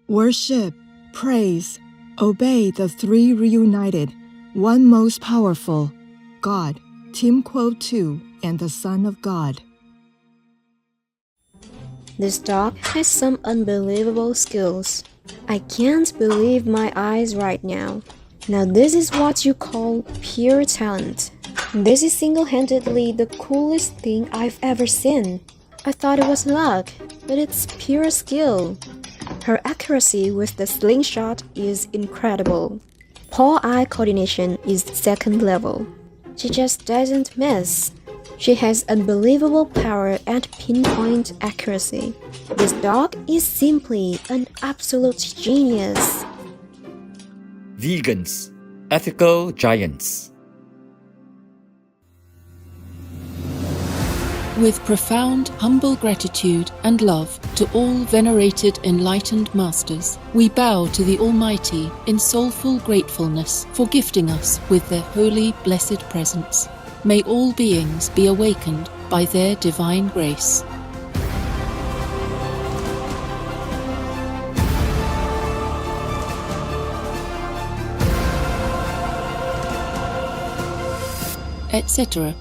Worship, praise, obey the three reunited, one most powerful, God, Tim Quo 2, and the Son of God. This dog has some unbelievable skills. I can't believe my eyes right now. Now this is what you call pure talent. This is single-handedly the coolest thing I've ever seen. I thought it was luck, but it's pure skill. Her accuracy with the slingshot is incredible. Paw-eye coordination is second level. She just doesn't miss. She has unbelievable power and pinpoint accuracy. This dog is simply an absolute genius. Vegans, ethical giants. With profound, humble gratitude and love to all venerated enlightened masters, we bow to the Almighty in soulful gratefulness for gifting us with their holy, blessed presence. May all beings be awakened by their divine grace. Etc.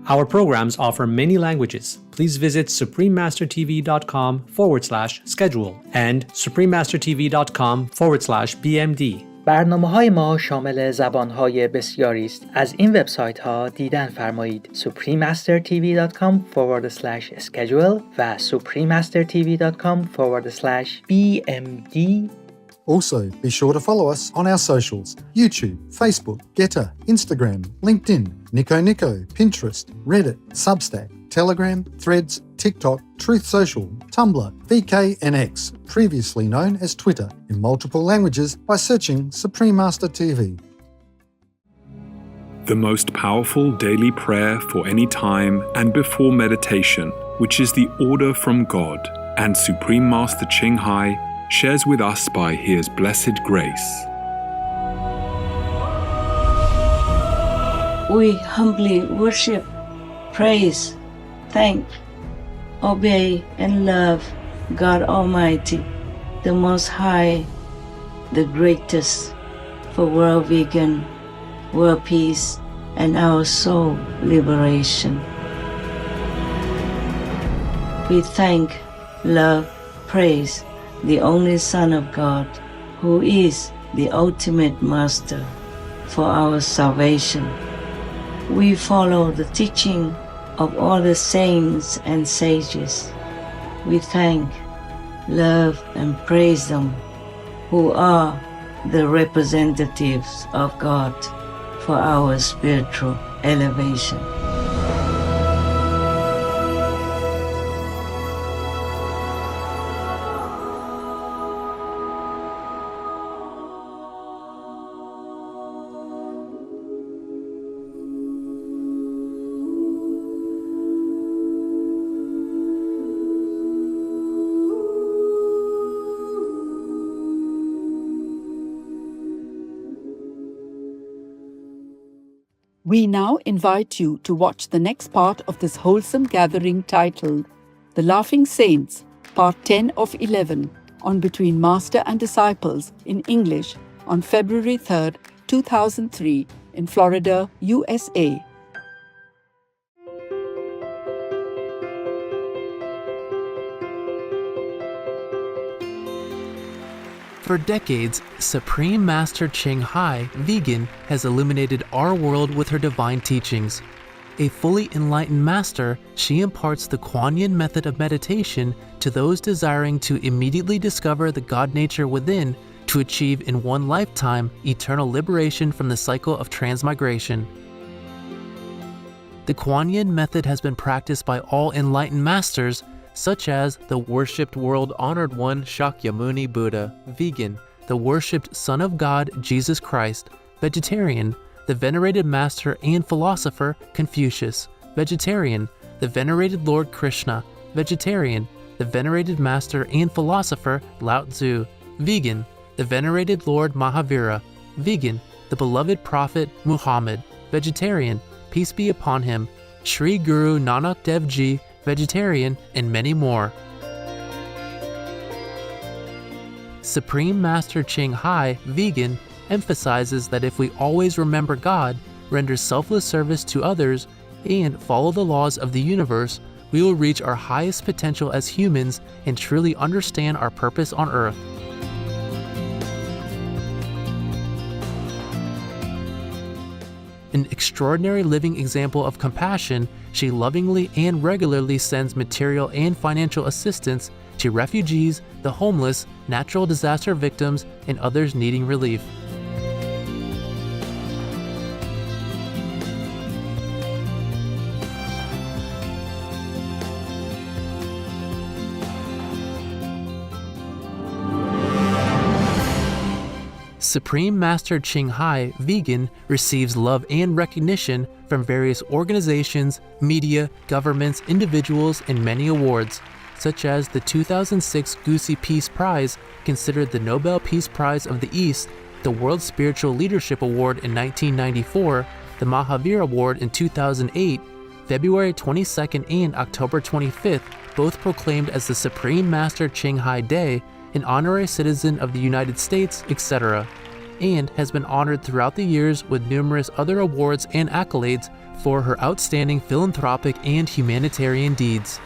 Our programs offer many languages. Please visit suprememastertv.com/schedule and suprememastertv.com/BMD. برنامه‌های ما شامل زبان‌های بسیاری است. از این وبسایت‌ها دیدن فرمایید: suprememastertv.com/schedule و suprememastertv.com/BMD. Also, be sure to follow us on our socials: YouTube, Facebook, Getter, Instagram, LinkedIn, Nico, Pinterest, Reddit, Substack, Telegram, Threads, TikTok, Truth Social, Tumblr, VK and X, previously known as Twitter, in multiple languages by searching Supreme Master TV. The most powerful daily prayer for any time and before meditation, which is the order from God, and Supreme Master Ching Hai shares with us by His blessed grace. We humbly worship, praise, thank, obey, and love God Almighty, the Most High, the greatest, for world vegan, world peace, and our soul liberation. We thank, love, praise the only Son of God, who is the ultimate Master for our salvation. We follow the teaching of all the saints and sages. We thank, love, and praise them, who are the representatives of God for our spiritual elevation. We now invite you to watch the next part of this wholesome gathering titled The Laughing Saints, Part 10 of 11, on Between Master and Disciples in English on February 3rd, 2003 in Florida, USA. For decades, Supreme Master Ching Hai, vegan, has illuminated our world with her divine teachings. A fully enlightened master, she imparts the Kuan Yin method of meditation to those desiring to immediately discover the God nature within to achieve in one lifetime eternal liberation from the cycle of transmigration. The Kuan Yin method has been practiced by all enlightened masters, such as the worshipped world-honored one Shakyamuni Buddha, vegan, the worshipped Son of God Jesus Christ, vegetarian, the venerated master and philosopher Confucius, vegetarian, the venerated Lord Krishna, vegetarian, the venerated master and philosopher Lao Tzu, vegan, the venerated Lord Mahavira, vegan, the beloved prophet Muhammad, vegetarian, peace be upon him, Sri Guru Nanak Dev Ji, vegetarian, and many more. Supreme Master Ching Hai, Vegan, emphasizes that if we always remember God, render selfless service to others, and follow the laws of the universe, we will reach our highest potential as humans and truly understand our purpose on Earth. An extraordinary living example of compassion, she lovingly and regularly sends material and financial assistance to refugees, the homeless, natural disaster victims, and others needing relief. Supreme Master Ching Hai, Vegan, receives love and recognition from various organizations, media, governments, individuals, and many awards, such as the 2006 Gusi Peace Prize, considered the Nobel Peace Prize of the East, the World Spiritual Leadership Award in 1994, the Mahavir Award in 2008, February 22nd and October 25th, both proclaimed as the Supreme Master Ching Hai Day, an honorary citizen of the United States, etc., and has been honored throughout the years with numerous other awards and accolades for her outstanding philanthropic and humanitarian deeds.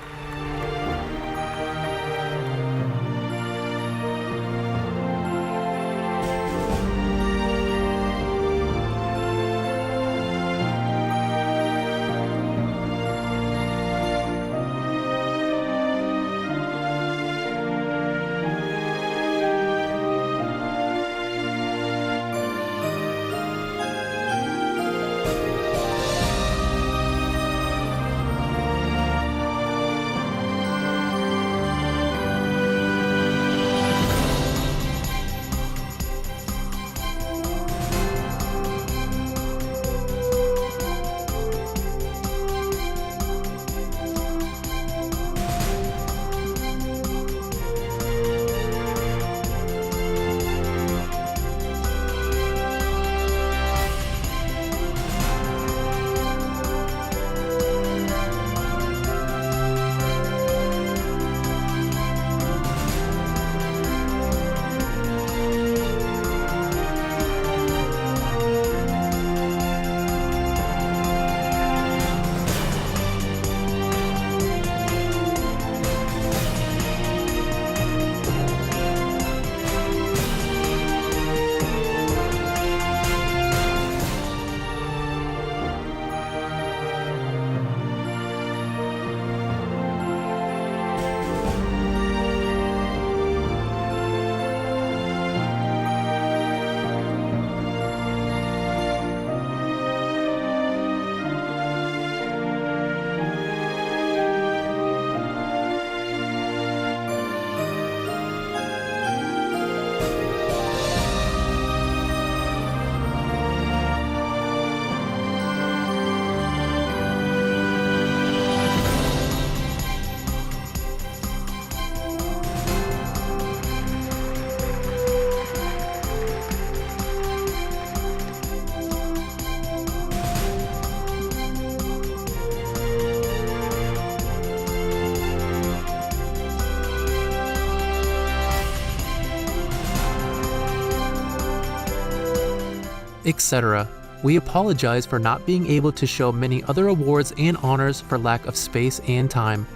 etc. We apologize for not being able to show many other awards and honors for lack of space and time.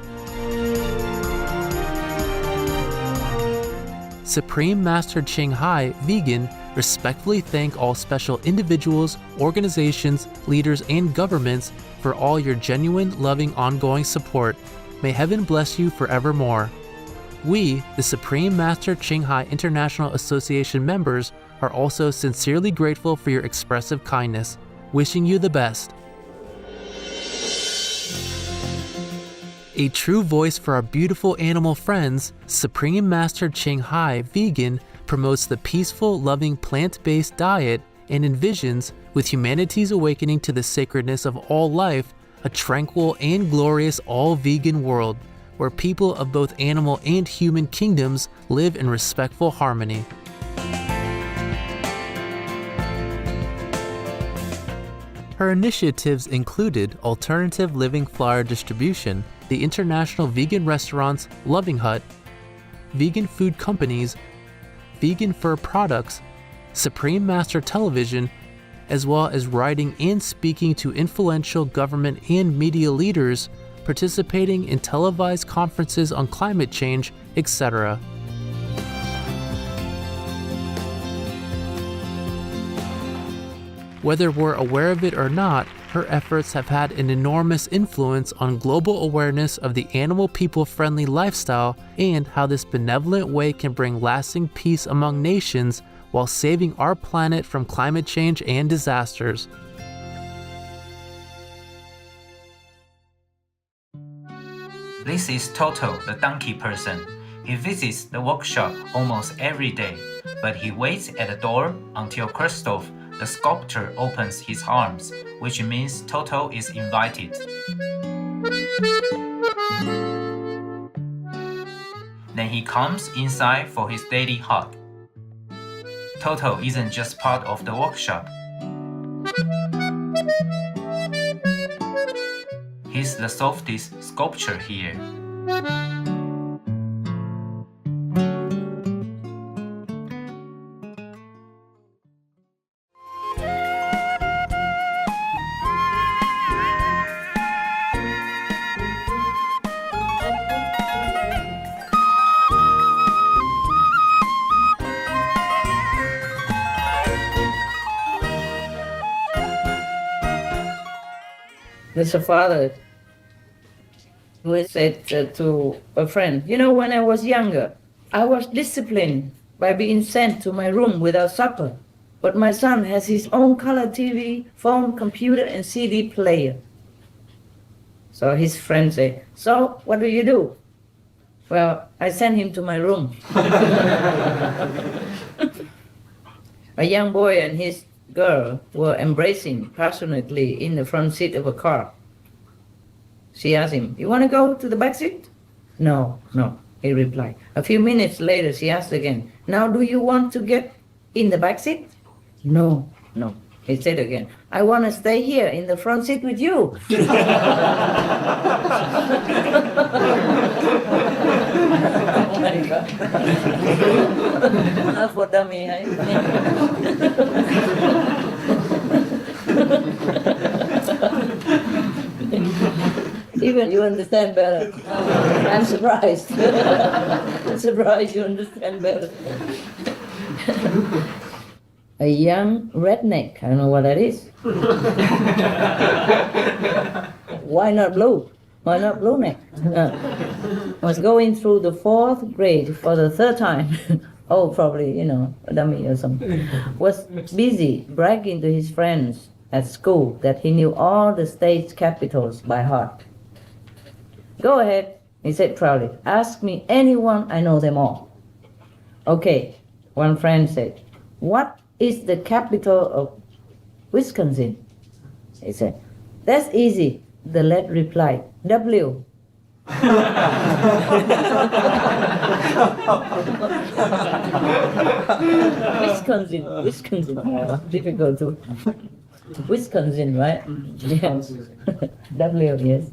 Supreme Master Ching Hai, Vegan, respectfully thank all special individuals, organizations, leaders, and governments for all your genuine, loving, ongoing support. May heaven bless you forevermore. We, the Supreme Master Ching Hai International Association members, are also sincerely grateful for your expressive kindness, wishing you the best. A true voice for our beautiful animal friends, Supreme Master Ching Hai, Vegan, promotes the peaceful, loving plant-based diet and envisions, with humanity's awakening to the sacredness of all life, a tranquil and glorious all-vegan world, where people of both animal and human kingdoms live in respectful harmony. Her initiatives included alternative living flyer distribution, the international vegan restaurants Loving Hut, vegan food companies, vegan fur products, Supreme Master Television, as well as writing and speaking to influential government and media leaders, participating in televised conferences on climate change, etc. Whether we're aware of it or not, her efforts have had an enormous influence on global awareness of the animal people-friendly lifestyle and how this benevolent way can bring lasting peace among nations while saving our planet from climate change and disasters. This is Toto, the donkey person. He visits the workshop almost every day, but he waits at the door until Christoph, the sculptor, opens his arms, which means Toto is invited. Then he comes inside for his daily hug. Toto isn't just part of the workshop. He's the softest sculpture here. There's a father who said to a friend, you know, when I was younger, I was disciplined by being sent to my room without supper. But my son has his own color TV, phone, computer, and CD player. So his friend said, so what do you do? Well, I sent him to my room. A young boy and his girl were embracing passionately in the front seat of a car. She asked him, you want to go to the back seat? No, he replied. A few minutes later, she asked again, now do you want to get in the back seat? No, he said again, I want to stay here in the front seat with you. Oh my God. Not for dummy, eh? Even you understand better. I'm surprised. I'm surprised you understand better. A young redneck, I don't know what that is. Why not blue? Why not blue neck? Was going through the 4th grade for the 3rd time. Oh, probably, a dummy or something. Was busy bragging to his friends at school that he knew all the state's capitals by heart. Go ahead, he said proudly. Ask me anyone, I know them all. Okay, one friend said, what is the capital of Wisconsin? He said, that's easy. The lad replied, W. Wisconsin. Difficult to. Wisconsin, right? Yeah. W, yes.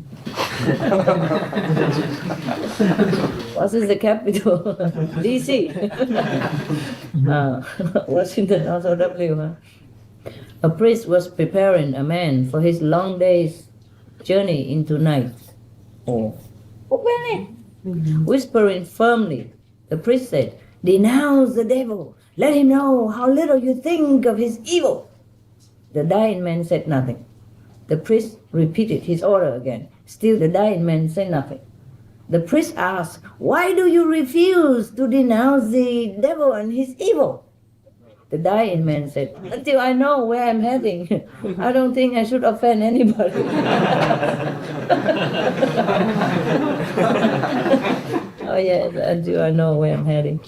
What is the capital? DC. Washington, also W. Huh? A priest was preparing a man for his long day's journey into night. Whispering firmly, the priest said, denounce the devil. Let him know how little you think of his evil. The dying man said nothing. The priest repeated his order again. Still the dying man said nothing. The priest asked, why do you refuse to denounce the devil and his evil? The dying man said, until I know where I'm heading. I don't think I should offend anybody. Oh yes, until I know where I'm heading.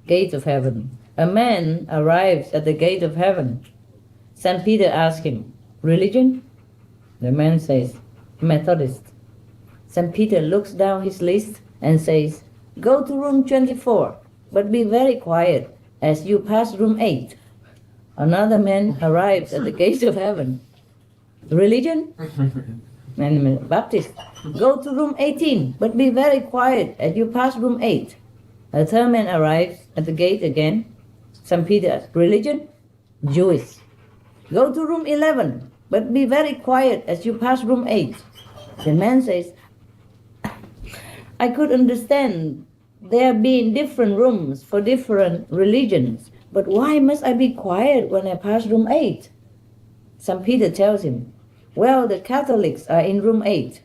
Gate of heaven. A man arrives at the gate of heaven. St. Peter asks him, religion? The man says, Methodist. St. Peter looks down his list and says, go to room 24, but be very quiet as you pass room 8. Another man arrives at the gate of heaven. Religion? And Baptist, go to room 18, but be very quiet as you pass room 8. A third man arrives at the gate again. St. Peter asks, religion? Jewish. Go to room 11, but be very quiet as you pass room 8. The man says, I could understand there being different rooms for different religions, but why must I be quiet when I pass room 8? St. Peter tells him, well, the Catholics are in room 8,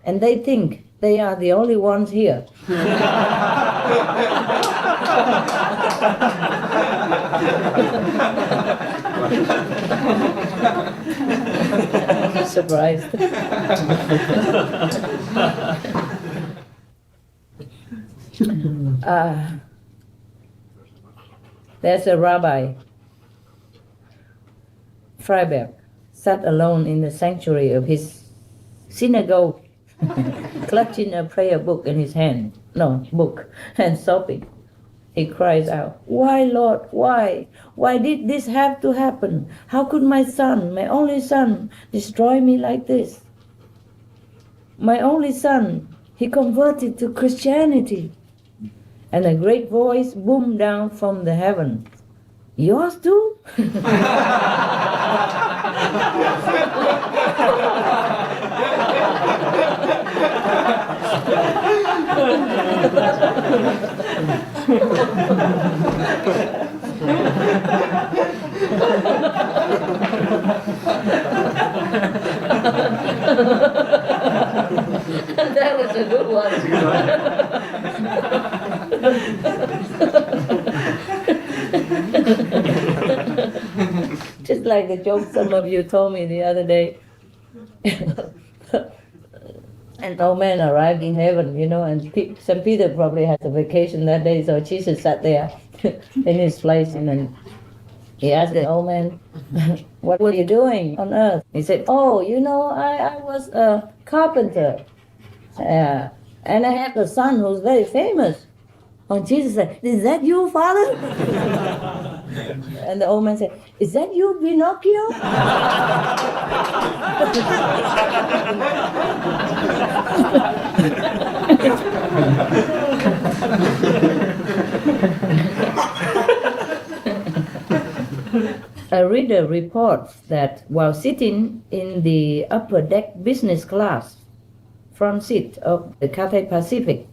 and they think they are the only ones here. Surprised. There's a rabbi, Freiberg, sat alone in the sanctuary of his synagogue, clutching a prayer book in his hand, and sobbing. He cries out, why, Lord, why? Why did this have to happen? How could my son, my only son, destroy me like this? My only son, he converted to Christianity. And a great voice boomed down from the heavens. Yours too? That was a good one. Just like the joke some of you told me the other day. An old man arrived in heaven, and St. Peter probably had a vacation that day, so Jesus sat there in his place, and then he asked the old man, what were you doing on earth? He said, I was a carpenter, and I have a son who's very famous. And Jesus said, is that you, Father? And the old man said, is that you, Pinocchio? A reader reports that while sitting in the upper deck business class front seat of the Cathay Pacific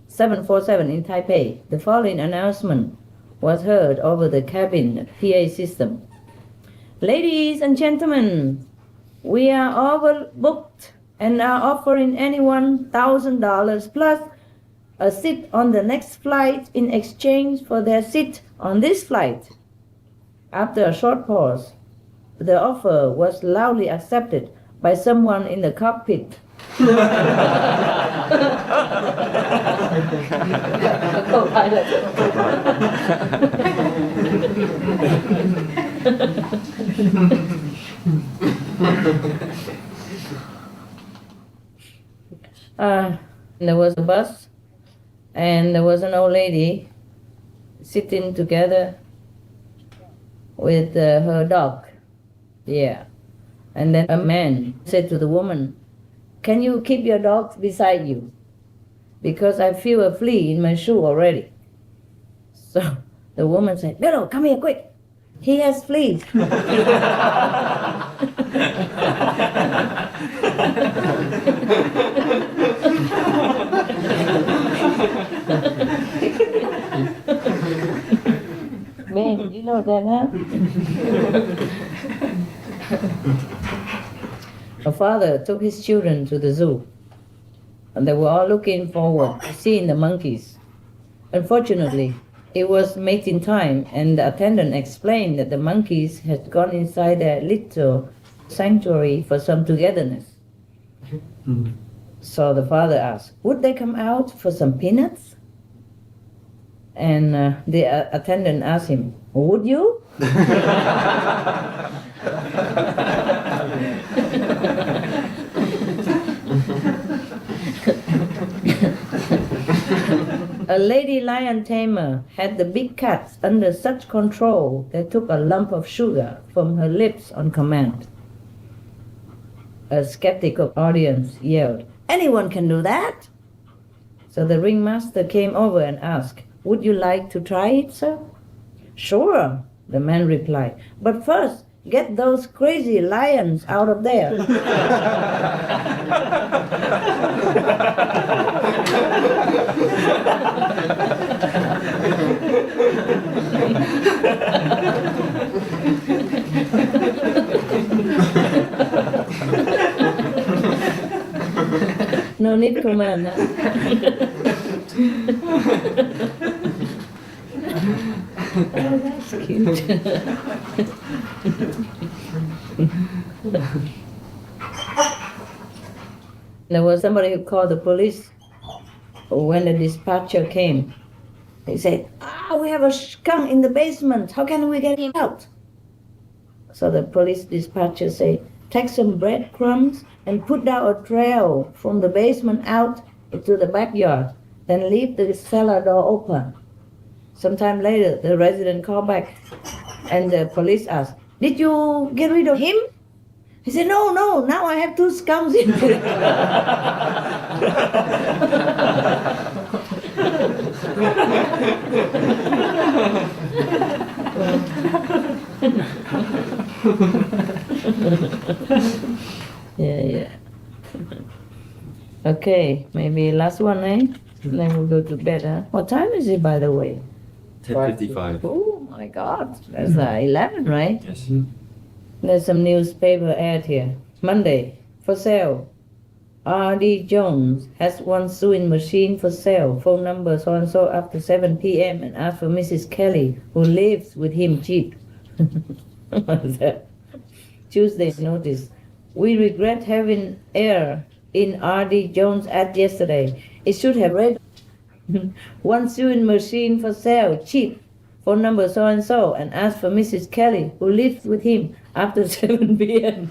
747 in Taipei, the following announcement was heard over the cabin PA system. Ladies and gentlemen, we are overbooked and are offering anyone $1,000 plus a seat on the next flight in exchange for their seat on this flight. After a short pause, the offer was loudly accepted by someone in the cockpit. Co-pilot. There was a bus, and there was an old lady sitting together with her dog. Yeah. And then a man said to the woman, can you keep your dog beside you? Because I feel a flea in my shoe already. So the woman said, Bello, come here quick. He has fleas. Man, did you know that, huh? A father took his children to the zoo, and they were all looking forward to seeing the monkeys. Unfortunately, it was mating time, and the attendant explained that the monkeys had gone inside their little sanctuary for some togetherness. So the father asked, would they come out for some peanuts? And the attendant asked him, would you? A lady lion tamer had the big cats under such control they took a lump of sugar from her lips on command. A skeptical audience yelled, "Anyone can do that!" So the ringmaster came over and asked, "Would you like to try it, sir?" "Sure," the man replied, "but first, get those crazy lions out of there." No need comment. Oh, that's cute. There was somebody who called the police when the dispatcher came. He said, "We have a skunk in the basement. How can we get him out?" So the police dispatcher said, "Take some breadcrumbs and put down a trail from the basement out to the backyard. Then leave the cellar door open." Sometime later, the resident called back and the police asked, "Did you get rid of him?" He said, "No, now I have 2 skunks in it." Yeah. Okay, maybe last one, eh? Then we'll go to bed, huh? What time is it, by the way? 10:55. Oh my God, that's 11, right? Yes. There's some newspaper ad here. Monday, for sale. R.D. Jones has one sewing machine for sale. Phone number so-and-so after 7 p.m. and ask for Mrs. Kelly, who lives with him cheap. What is that? Tuesday, notice. We regret having error in R.D. Jones' ad yesterday. It should have read, one sewing machine for sale, cheap. Phone number so-and-so and ask for Mrs. Kelly, who lives with him after 7 p.m.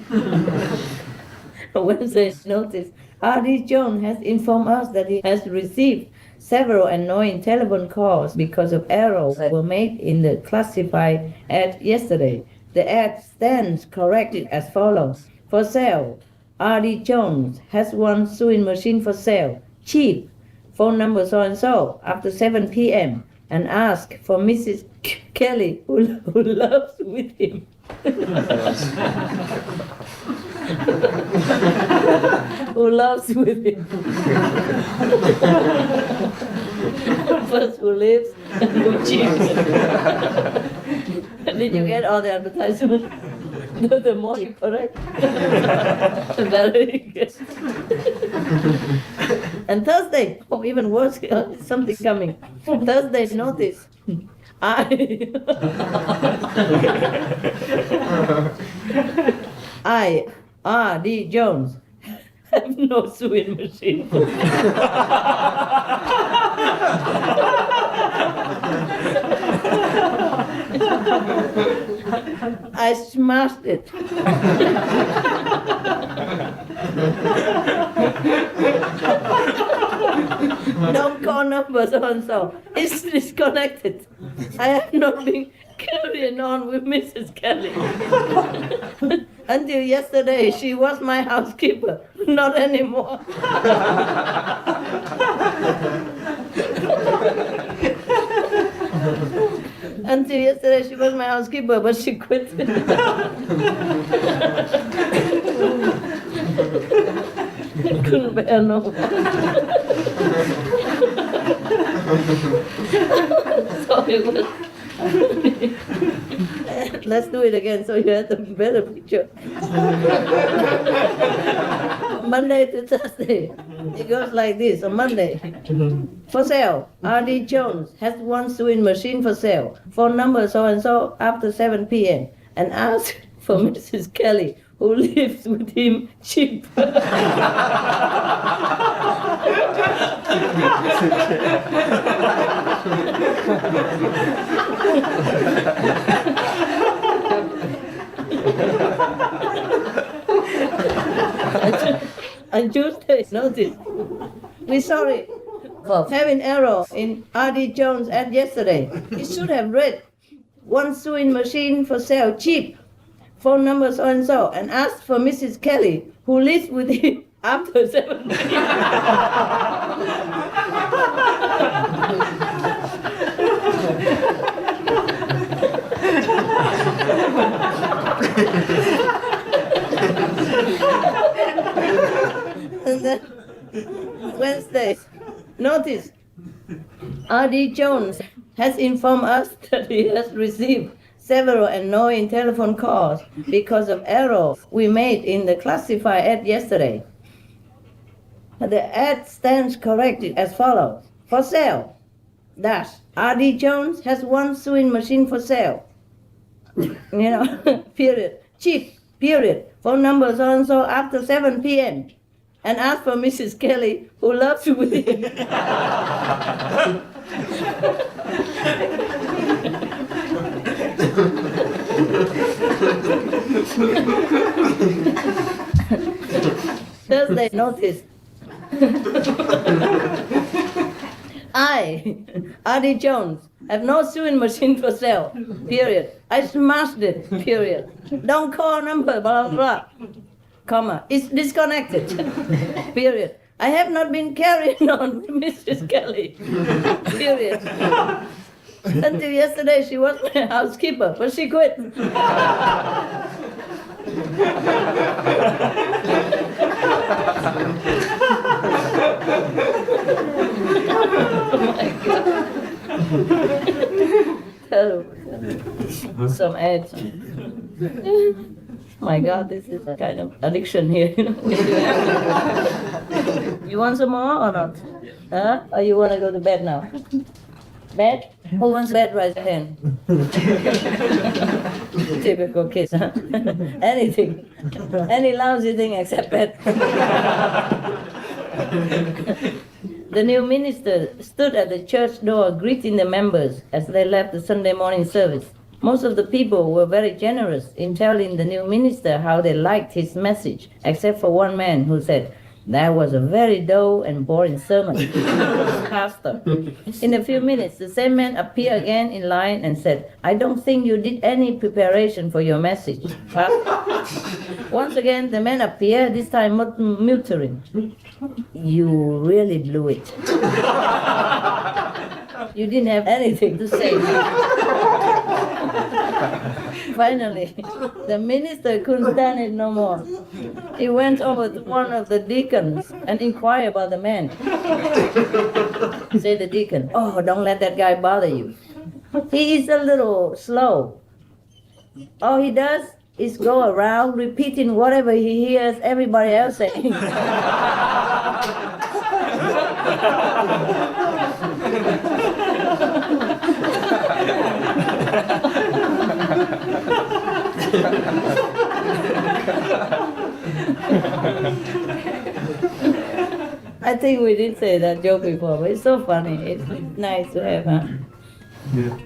Wednesday's notice. R.D. Jones has informed us that he has received several annoying telephone calls because of errors that were made in the classified ad yesterday. The ad stands corrected as follows. For sale. R.D. Jones has one sewing machine for sale. Cheap. Phone number so-and-so after 7 p.m. and ask for Mrs. Kelly, who loves with him. Who loves with him. First who lives and who cheats. Did you get all the advertisements? No, the more correct. Very good. And Thursday, even worse, something coming. Thursday's notice. I, R.D. Jones, have no sewing machine. I smashed it. Don't call number so-and-so. It's disconnected. I have not been carrying on with Mrs. Kelly. Until yesterday, she was my housekeeper. Not anymore. Until yesterday, she was my housekeeper, but she quit. Couldn't bear no more. So it was. Let's do it again so you have a better picture. Monday to Thursday. It goes like this on Monday. For sale. R.D. Jones has one sewing machine for sale. Phone number so-and-so after 7 p.m. and ask for Mrs. Kelly, who lives with him cheap. And Tuesday, notice. We're sorry for having error in R.D. Jones' ad yesterday. It should have read, one sewing machine for sale, cheap. Phone number so-and-so, and ask for Mrs. Kelly, who lives with him after 7 And then Wednesday, notice, R.D. Jones has informed us that he has received several annoying telephone calls because of errors we made in the classified ad yesterday. The ad stands corrected as follows. For sale, dash, R.D. Jones has one sewing machine for sale. Period. Cheap, period. Phone number so-and-so after 7 p.m. And ask for Mrs. Kelly, who loves with him. Thursday, notice. I, R.D. Jones, have no sewing machine for sale, period. I smashed it, period. Don't call number, blah, blah, blah. Comma, it's disconnected, period. I have not been carrying on with Mrs. Kelly, period. Until yesterday, she was my housekeeper, but she quit. Oh my God. Terrible. Some ads. My God, this is a kind of addiction here. You want some more or not? Huh? Or you want to go to bed now? Bed? Who wants bed? Raise your hand. Typical kids, huh? Anything. Any lousy thing except bed. The new minister stood at the church door greeting the members as they left the Sunday morning service. Most of the people were very generous in telling the new minister how they liked his message, except for one man who said, "That was a very dull and boring sermon." Pastor. In a few minutes, the same man appeared again in line and said, "I don't think you did any preparation for your message." Pastor. Once again, the man appeared, this time muttering, "You really blew it. You didn't have anything to say." Finally, the minister couldn't stand it no more. He went over to one of the deacons and inquired about the man. Said the deacon, "Oh, don't let that guy bother you. He is a little slow. All he does is go around repeating whatever he hears everybody else saying." I think we did say that joke before, but it's so funny. It's nice to have, huh? Yeah.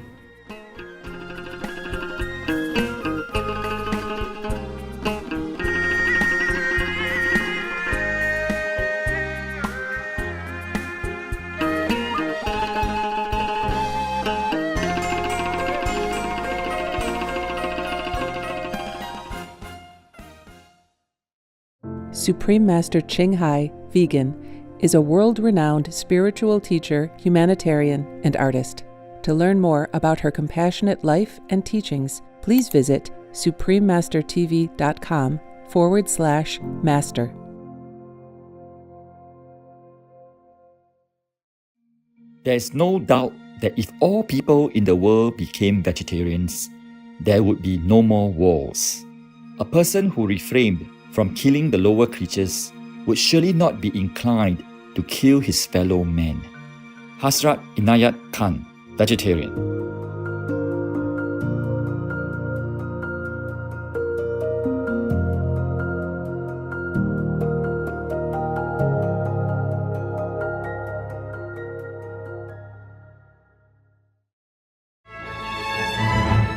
Supreme Master Ching Hai, vegan, is a world-renowned spiritual teacher, humanitarian, and artist. To learn more about her compassionate life and teachings, please visit suprememastertv.com/master. There is no doubt that if all people in the world became vegetarians, there would be no more wars. A person who refrained from killing the lower creatures would surely not be inclined to kill his fellow man. Hasrat Inayat Khan, vegetarian.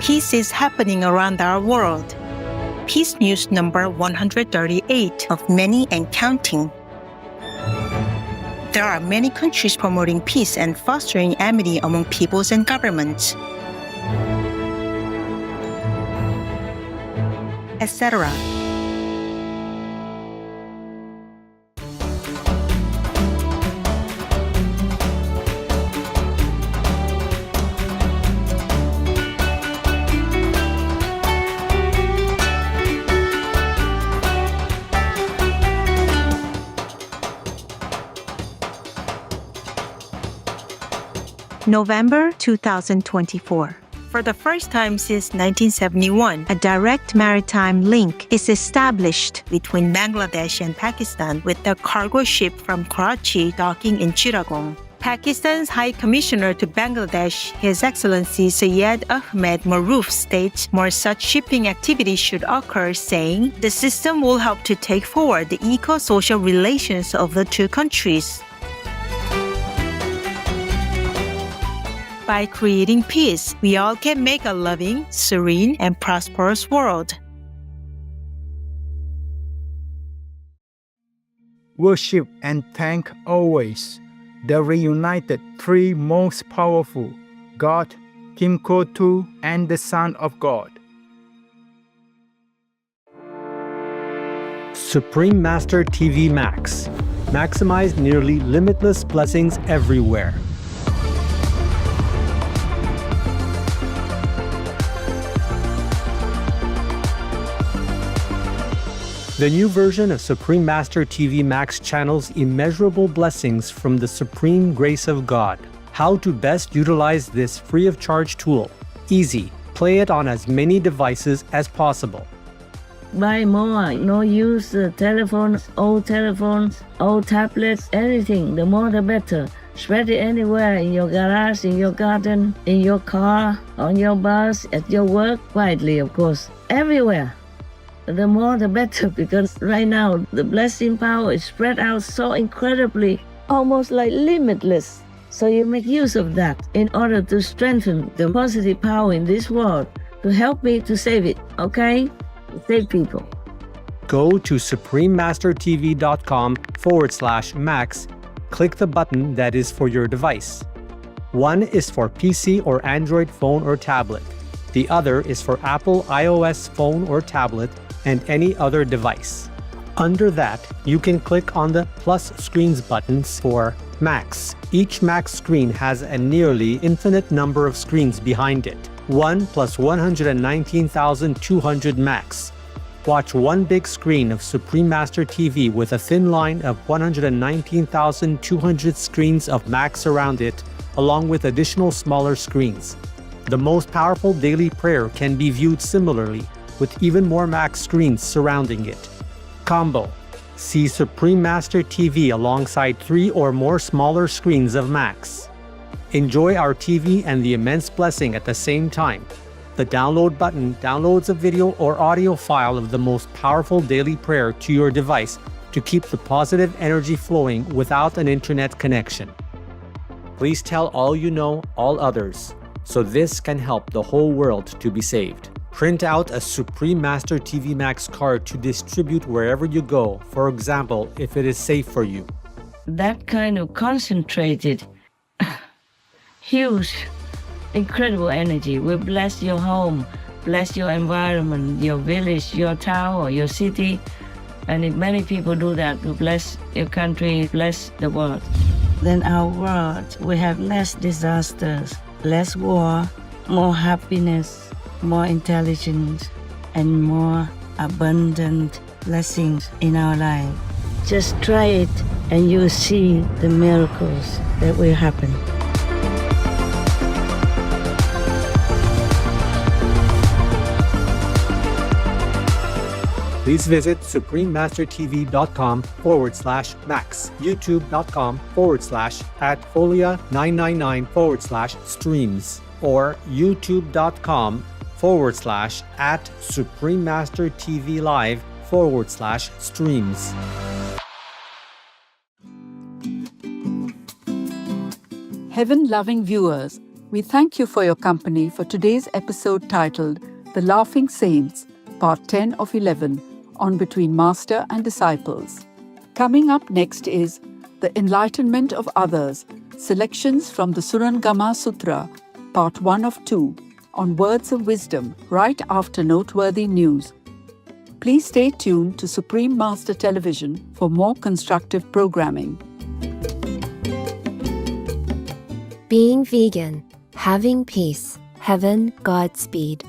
Peace is happening around our world. Peace News number 138 of many and counting. There are many countries promoting peace and fostering amity among peoples and governments, etc. November 2024. For the first time since 1971, a direct maritime link is established between Bangladesh and Pakistan with the cargo ship from Karachi docking in Chittagong. Pakistan's High Commissioner to Bangladesh, His Excellency Syed Ahmed Maroof, states more such shipping activity should occur, saying the system will help to take forward the eco-social relations of the two countries. By creating peace, we all can make a loving, serene, and prosperous world. Worship and thank always the reunited three most powerful, God, Timko and the Son of God. Supreme Master TV Max. Maximize nearly limitless blessings everywhere. The new version of Supreme Master TV Max channels immeasurable blessings from the supreme grace of God. How to best utilize this free of charge tool. Easy. Play it on as many devices as possible. Buy more, no use telephones, old tablets, anything. The more the better. Spread it anywhere, in your garage, in your garden, in your car, on your bus, at your work, quietly of course, everywhere. The more the better, because right now the blessing power is spread out so incredibly, almost like limitless. So you make use of that in order to strengthen the positive power in this world, to help me to save it, okay? Save people. Go to suprememastertv.com/max. Click the button that is for your device. One is for PC or Android phone or tablet. The other is for Apple iOS phone or tablet and any other device. Under that, you can click on the plus screens buttons for Max. Each Max screen has a nearly infinite number of screens behind it. 1 plus 119,200 Max. Watch one big screen of Supreme Master TV with a thin line of 119,200 screens of Max around it, along with additional smaller screens. The most powerful daily prayer can be viewed similarly, with even more Max screens surrounding it. Combo. See Supreme Master TV alongside 3 or more smaller screens of Max. Enjoy our TV and the immense blessing at the same time. The download button downloads a video or audio file of the most powerful daily prayer to your device to keep the positive energy flowing without an internet connection. Please tell all you know, all others, so this can help the whole world to be saved. Print out a Supreme Master TV Max card to distribute wherever you go, for example, if it is safe for you. That kind of concentrated, huge, incredible energy will bless your home, bless your environment, your village, your town, or your city. And if many people do that, will bless your country, bless the world. Then our world will have less disasters, less war, more happiness, more intelligence, and more abundant blessings in our life. Just try it and you'll see the miracles that will happen. Please visit suprememastertv.com/max, youtube.com/@folia999/streams, or youtube.com/@suprememastertvlive/streams. Heaven-loving viewers, we thank you for your company for today's episode titled The Laughing Saints, Part 10 of 11, on Between Master and Disciples. Coming up next is The Enlightenment of Others, selections from the Surangama Sutra, Part 1 of 2, on Words of Wisdom, right after noteworthy news. Please stay tuned to Supreme Master Television for more constructive programming. Being vegan, having peace, heaven, Godspeed.